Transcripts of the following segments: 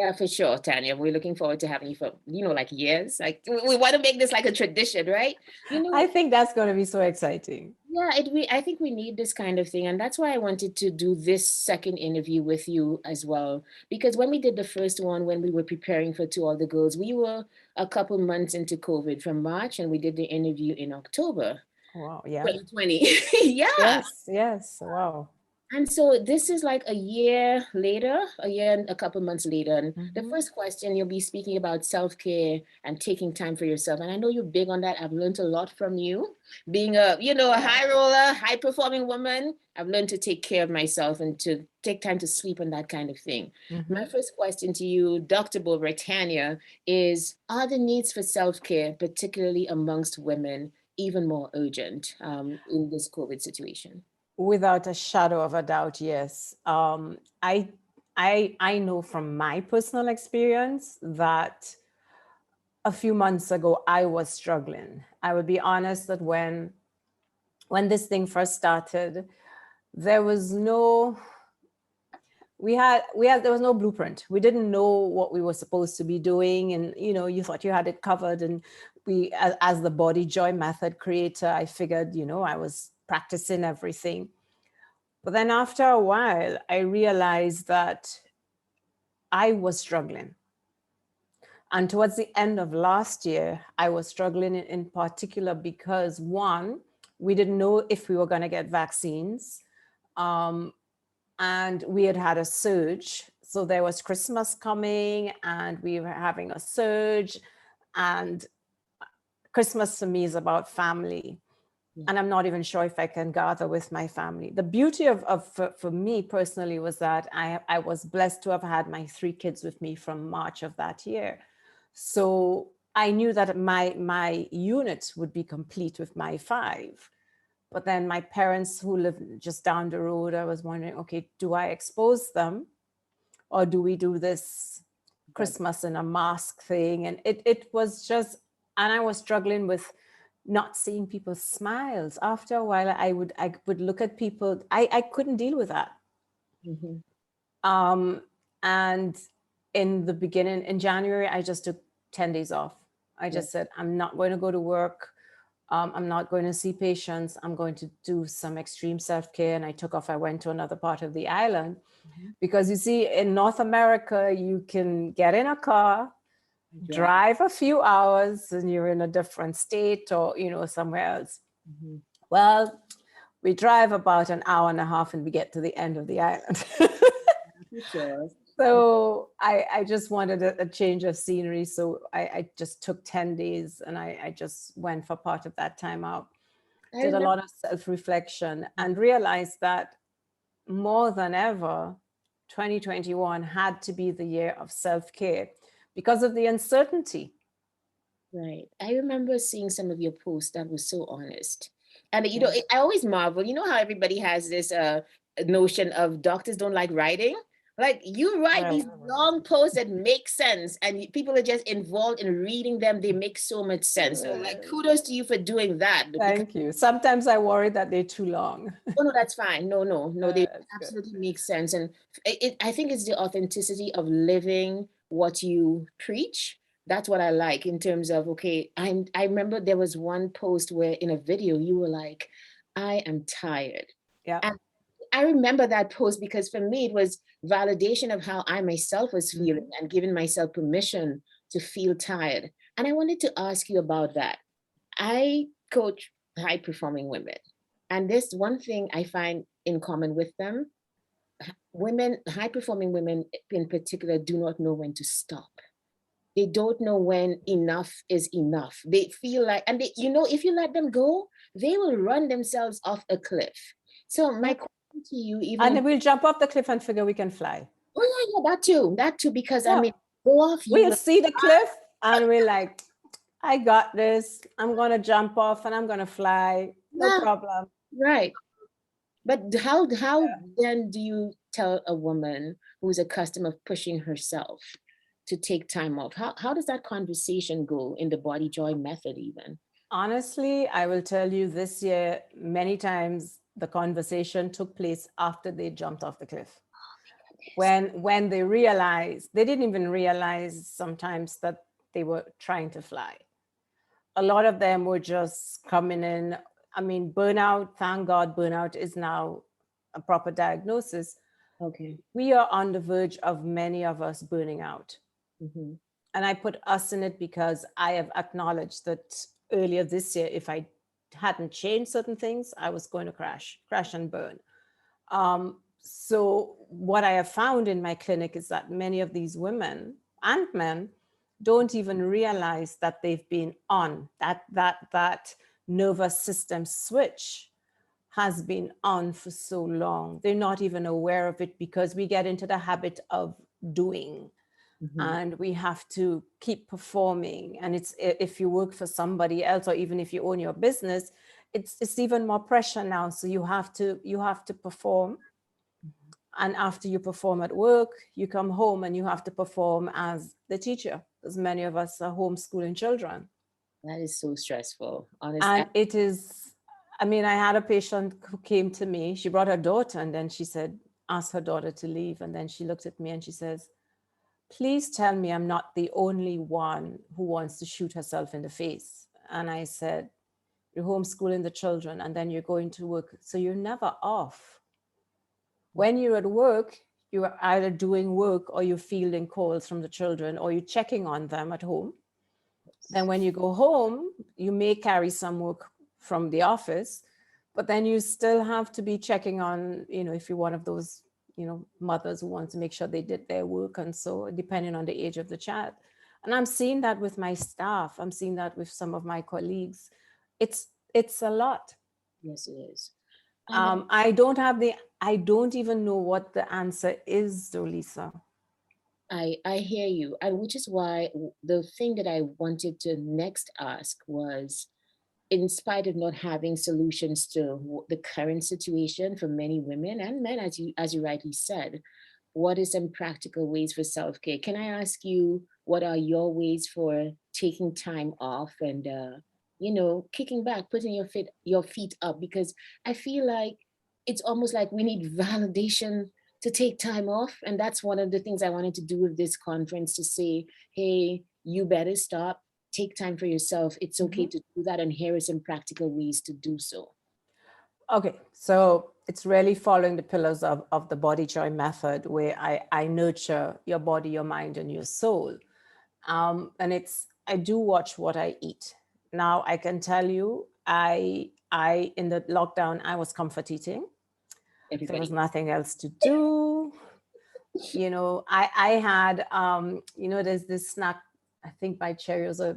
Yeah, for sure, Tanya. We're looking forward to having you for, like years. Like we want to make this like a tradition, right? You I know, think that's going to be so exciting. yeah, I think we need this kind of thing. And that's why I wanted to do this second interview with you as well. Because when we did the first one, when we were preparing for To All the Girls, we were a couple months into COVID from March, and we did the interview in October Wow. Yeah. 2020. Yeah. Yes. Yes. Wow. And so this is like a year later, a year and a couple months later. And the Hmm. first question, you'll be speaking about self-care and taking time for yourself. And I know you're big on that. I've learned a lot from you. Being a Yeah. high roller, high performing woman, I've learned to take care of myself and to take time to sleep and that kind of thing. My Hmm. first question to you, Dr. Beaubrun, Tanya, is, are the needs for self-care, particularly amongst women, even more urgent in this COVID situation? Without a shadow of a doubt, yes. I know from my personal experience that a few months ago I was struggling. I would be honest that when this thing first started, there was no there was no blueprint. We didn't know what we were supposed to be doing, and you thought you had it covered. And we, as the body joy method creator, I figured I was practicing everything. But then after a while, I realized that I was struggling. And towards the end of last year, I was struggling in particular because one, we didn't know if we were going to get vaccines. Um, and we had had a surge. So there was Christmas coming and we were having a surge. And Christmas to me is about family. Yeah. And I'm not even sure if I can gather with my family. The beauty for me personally was that I was blessed to have had my 3 kids with me from March of that year. So I knew that my unit would be complete with my 5. But then my parents who live just down the road, I was wondering, okay, do I expose them or do we do this But Christmas in a mask thing? And it was just, and I was struggling with not seeing people's smiles. After a while, I would look at people. I couldn't deal with that. mhm. Um, and in the beginning, in January, I just took 10 days off. I Yeah. just said, I'm not going to go to work. I'm not going to see patients. I'm going to do some extreme self-care. And I took off. I went to another part of the island Mhm. because you see, in North America, you can get in a car, Right. drive a few hours, and you're in a different state or, somewhere else. Mhm. Well, we drive about an hour and a half and we get to the end of the island. For sure. So I just wanted a change of scenery. So I just took 10 days and I just went for part of that time out, I did a remember. lot of self-reflection and realized that more than ever, 2021 had to be the year of self-care because of the uncertainty. Right. I remember seeing some of your posts that was so honest. And Yeah. I always marvel, you know how everybody has this notion of doctors don't like writing? Like you write Right. these long posts that make sense and people are just involved in reading them. They make so much sense. So like kudos to you for doing that because Thank you. Sometimes I worry that they're too long. oh no, that's fine. No, no, no, they That's good. absolutely make sense. And I think it's the authenticity of living what you preach. That's what I like in terms of, okay, I remember there was one post where in a video you were like, I am tired. Yeah. And I remember that post because for me it was validation of how I myself was feeling Mhm. and giving myself permission to feel tired. And I wanted to ask you about that. I coach high performing women. And this one thing I find in common with them, women, high performing women in particular, do not know when to stop. They don't know when enough is enough. They feel like, and if you let them go, they will run themselves off a cliff. So my Yeah. question to you, And even, then we'll jump off the cliff and figure we can fly. oh yeah, yeah, that too, because I Yeah. mean, go off, you We'll will, see the cliff and we're like, I got this. I'm going to jump off and I'm going to fly. No yeah, problem. right. But how then do you tell a woman who's accustomed of pushing herself to take time off? How does that conversation go in the body joy method even? Honestly, I will tell you this year, many times the conversation took place after they jumped off the cliff. when they realized, they didn't even realize sometimes that they were trying to fly. A lot of them were just coming in. I mean, burnout, thank God, burnout is now a proper diagnosis. Okay. We are on the verge of many of us burning out. Mm-hmm. And I put us in it because I have acknowledged that earlier this year, if I hadn't changed certain things, I was going to crash and burn. So what I have found in my clinic is that many of these women and men don't even realize that they've been on that nervous system switch has been on for so long. They're not even aware of it because we get into the habit of doing, Mm-hmm. and we have to keep performing. And it's, if you work for somebody else or even if you own your business, it's even more pressure now. So you have to perform, and after you perform at work, you come home and you have to perform as the teacher, because many of us are homeschooling children. That is so stressful, honest. And it is, I mean, I had a patient who came to me, she brought her daughter, and then she said, asked her daughter to leave. And then she looked at me and she says, please tell me I'm not the only one who wants to shoot herself in the face. And I said, you're homeschooling the children and then you're going to work. So you're never off. When you're at work, you're either doing work or you're fielding calls from the children or you're checking on them at home. Then when you go home, you may carry some work from the office, but then you still have to be checking on, if you're one of those, mothers who want to make sure they did their work. And so depending on the age of the child. And I'm seeing that with my staff. I'm seeing that with some of my colleagues. It's a lot. Yes, it is. And I don't even know what the answer is, though, Lisa. I hear you, and which is why the thing that I wanted to next ask was, in spite of not having solutions to the current situation for many women and men, as you rightly said, what is some practical ways for self-care? Can I ask you, what are your ways for taking time off and kicking back, putting your feet up? Because I feel like it's almost like we need validation to take time off. And that's one of the things I wanted to do with this conference, to say, hey, you better stop, take time for yourself. It's okay Mhm. to do that. And here are some practical ways to do so. Okay, so it's really following the pillars of the body joy method, where I nurture your body, your mind, and your soul. And I do watch what I eat. Now I can tell you, I in the lockdown, I was comfort eating. There was Everybody. nothing else to do. I had, there's this snack, I think by Cheerios or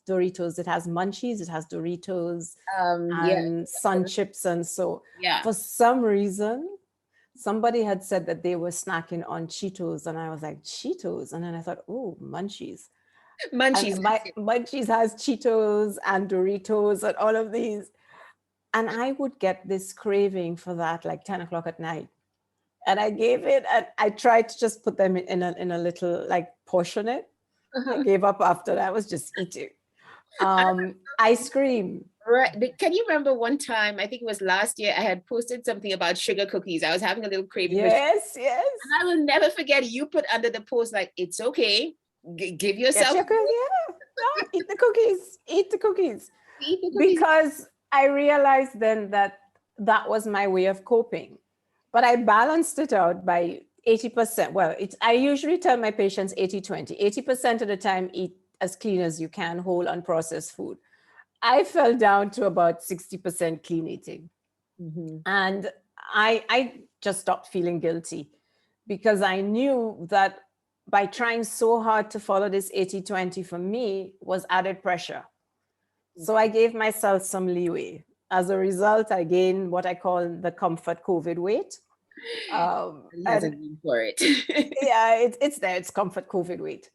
Doritos. It has munchies, it has Doritos Yeah. and Sun Chips. And so Yeah. for some reason, somebody had said that they were snacking on Cheetos. And I was like, Cheetos? And then I thought, oh, munchies. And Munchies. my That's it. munchies has Cheetos and Doritos and all of these. And I would get this craving for that like 10 o'clock at night. And I gave it, and I tried to just put them in a little, like, portion it. I Uh-huh. gave up after that. I was just eating. Ice cream. Right. Can you remember one time, I think it was last year, I had posted something about sugar cookies. I was having a little craving for sugar. Yes, And yes. I will never forget, you put under the post, like, it's okay. Give Get yourself your cookies. Yeah. No, eat the cookies. Eat the cookies. eat the cookies. Because I realized then that that was my way of coping. But I balanced it out by 80%. Well, I usually tell my patients 80-20. 80% of the time, eat as clean as you can, whole unprocessed food. I fell down to about 60% clean eating. Mm-hmm. And I just stopped feeling guilty, because I knew that by trying so hard to follow this 80-20 for me was added pressure. So I gave myself some leeway. As a result, I gained what I call the comfort COVID weight. He has a And name for it. yeah, it's there, it's comfort COVID weight.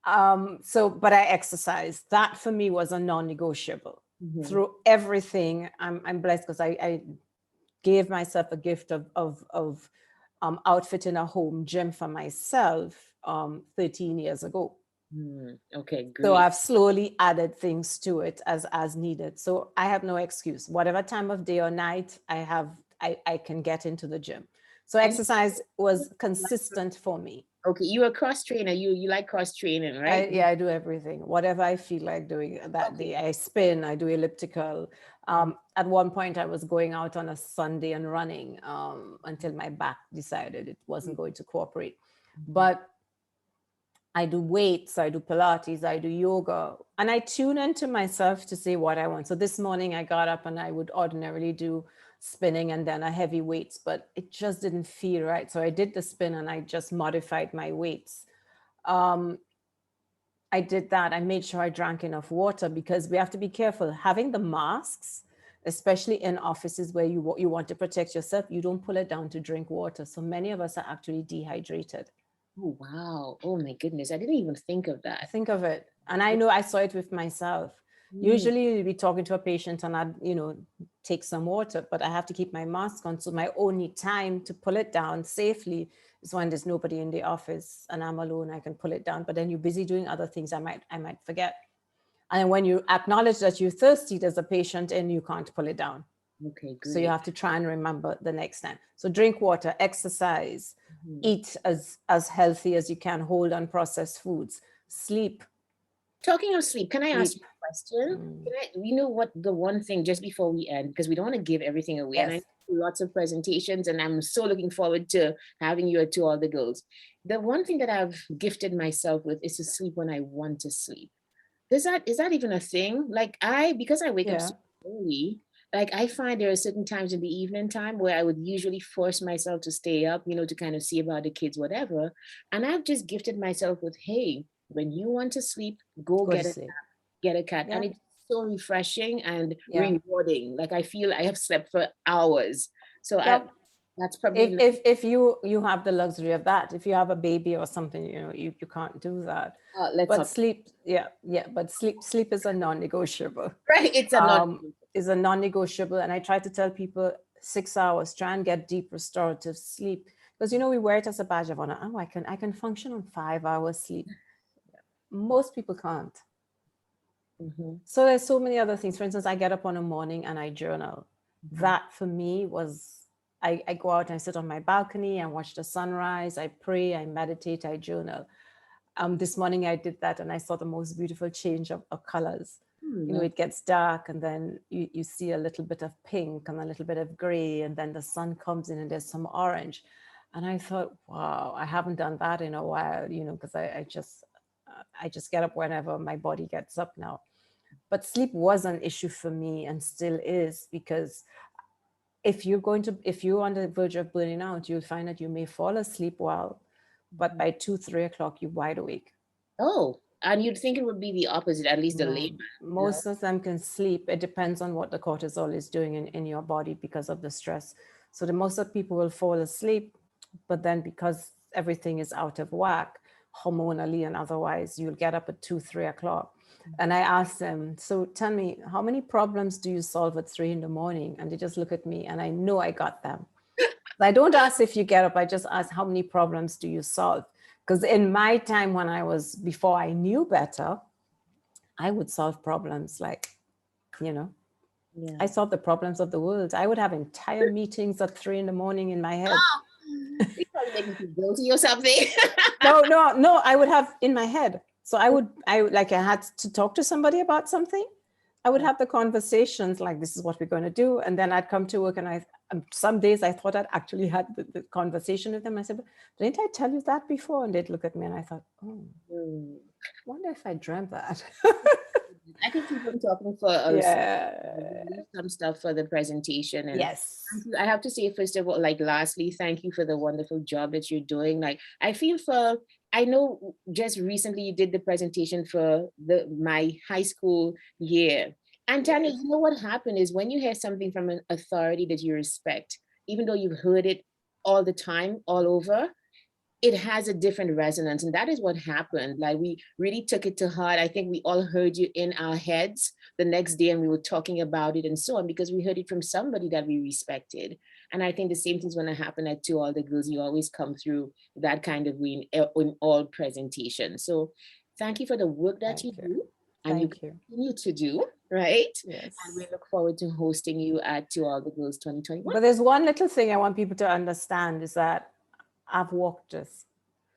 But I exercise. That for me was a non-negotiable. Mm-hmm. Through everything, I'm blessed because I gave myself a gift of outfitting a home gym for myself 13 years ago. Okay, So great. I've slowly added things to it as needed. So I have no excuse. Whatever time of day or night I have, I can get into the gym. So And exercise was consistent for me. okay, you're a cross trainer. You like cross training, right? I do everything, whatever I feel like doing that Okay. day. I spin, I do elliptical. At one point, I was going out on a Sunday and running until my back decided it wasn't going to cooperate. Mhm. But I do weights, I do Pilates, I do yoga, and I tune into myself to say what I want. So this morning I got up and I would ordinarily do spinning and then a heavy weights, but it just didn't feel right. So I did the spin and I just modified my weights. I did that. I made sure I drank enough water because we have to be careful. Having the masks, especially in offices where you want to protect yourself, you don't pull it down to drink water. So many of us are actually dehydrated. Oh, wow. Oh my goodness. I didn't even think of that. Think of it. And I know I saw it with myself. Mm, Usually you'll be talking to a patient and I'd, take some water, but I have to keep my mask on. So my only time to pull it down safely is when there's nobody in the office and I'm alone, I can pull it down. But then you're busy doing other things, I might forget. And when you acknowledge that you're thirsty, there's a patient and you can't pull it down. okay, So you great. have to try and remember the next time. So drink water, exercise, Mhm. eat as healthy as you can, hold on processed foods, sleep, Talking of sleep, can I ask you sleep. a question? Mm, You know what, the one thing just before we end, because we don't want to give everything away, and I yes. do lots of presentations, and I'm so looking forward to having you to all the girls. The one thing that I've gifted myself with is to sleep when I want to sleep. Is that even a thing? Like because I wake up Yeah. so early, like I find there are certain times in the evening time where I would usually force myself to stay up, to kind of see about the kids, whatever. And I've just gifted myself with, hey, when you want to sleep, go Go to get a sleep. get a cat. And Yeah. it's so refreshing and Yeah. rewarding. Like I feel I have slept for hours. So I Yep. that's probably If you have the luxury of that, if you have a baby or something, you can't do that. let's But not sleep, yeah, but sleep is a non-negotiable. right. It's a not Is a non-negotiable. And I try to tell people 6 hours, try and get deep restorative sleep. Because we wear it as a badge of honor. Oh, I can function on 5 hours sleep. Most people can't. Mhm, So there's so many other things. For instance, I get up on a morning and I journal. mhm. That for me was I go out and I sit on my balcony and watch the sunrise. I pray, I meditate, I journal. This morning I did that and I saw the most beautiful change of colors. Love. It gets dark and then you see a little bit of pink and a little bit of gray, and then the sun comes in and there's some orange. And I thought, wow, I haven't done that in a while, because I just get up whenever my body gets up now. But sleep was an issue for me and still is, because if you're on the verge of burning out, you'll find that you may fall asleep well, but by 2, 3 o'clock, you're wide awake. Oh, and you'd think it would be the opposite, at least the No, layman. No. most of them can sleep. It depends on what the cortisol is doing in your body because of the stress. So the most of people will fall asleep, but then because everything is out of whack, hormonally and otherwise, you'll get up at 2, 3 o'clock. And I asked them, so tell me, how many problems do you solve at 3 in the morning? And they just look at me and I know I got them. I don't ask if you get up, I just ask how many problems do you solve? Because in my time before I knew better, I would solve problems like, you know, I Yeah. solved the problems of the world. I would have entire meetings at 3 in the morning in my head. You probably make me feel guilty or something. No, no, no, I would have in my head. So I had to talk to somebody about something. I would have the conversations like, this is what we're going to do. And then I'd come to work and some days I thought I'd actually had the conversation with them. I said, but didn't I tell you that before? And they'd look at me and I thought, oh, Hmm. wonder if I dreamt that. I can keep on talking for Yeah. some stuff for the presentation. And Yes. I have to say, first of all, like, lastly, thank you for the wonderful job that you're doing. Like, I know just recently you did the presentation for my high school year. And Tanya, Yes. you know what happened is when you hear something from an authority that you respect, even though you've heard it all the time, all over, it has a different resonance. And that is what happened. Like we really took it to heart. I think we all heard you in our heads the next day and we were talking about it and so on because we heard it from somebody that we respected. And I think the same thing's going to happen To All the Girls. You always come through that kind of way in all presentations. So thank you for the work that Thank you you. do. and you Thank you. continue to do, right? And we Yes. look forward to hosting you at To All the Girls 2021. But there's one little thing I want people to understand is that I've walked this.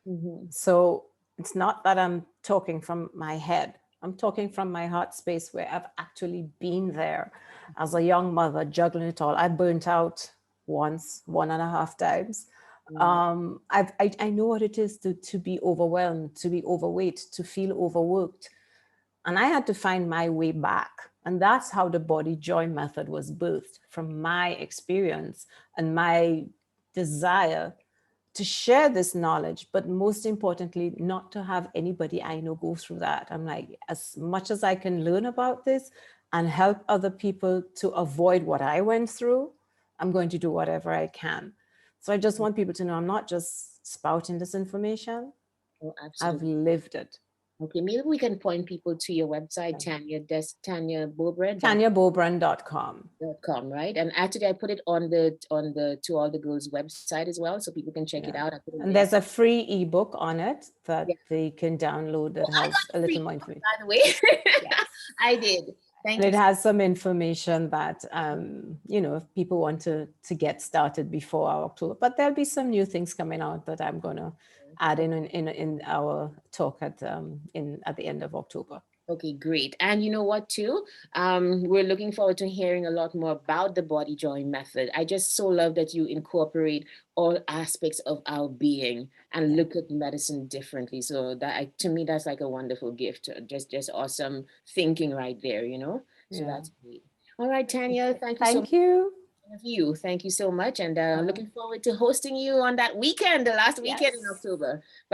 Mm-hmm. So it's not that I'm talking from my head. I'm talking from my heart space where I've actually been there as a young mother, juggling it all. I burnt out once, 1.5 times. Wow. I know what it is to be overwhelmed, to be overweight, to feel overworked. And I had to find my way back. And that's how the body joy method was birthed, from my experience and my desire to share this knowledge, but most importantly, not to have anybody I know go through that. I'm like, as much as I can learn about this and help other people to avoid what I went through, I'm going to do whatever I can. So I just want people to know I'm not just spouting this information, Oh, I've absolutely. lived it. Okay, maybe we can point people to your website, TanyaBeaubrin.com. TanyaBeaubrin.com, right? And actually, I put it on the To All the Girls website as well, so people can check it Yeah. out. I put it And there. there's a free ebook on it Yeah. that they can download Oh, that I has got a the free little more ebook, information. by the way. Yes. I did. And Thank you. it has some information that, if people want to get started before our October, but there'll be some new things coming out that I'm going to add in our talk at the end of October. Okay, great. And you know what, too? We're looking forward to hearing a lot more about the body joy method. I just so love that you incorporate all aspects of our being and Yeah. look at medicine differently. So to me, that's like a wonderful gift. Just awesome thinking right there, you know? So Yeah. that's great. All right, Tanya, thank you so much. Thank you. Of you. Thank you so much. And All right. looking forward to hosting you on that weekend, the last weekend in Yes. October.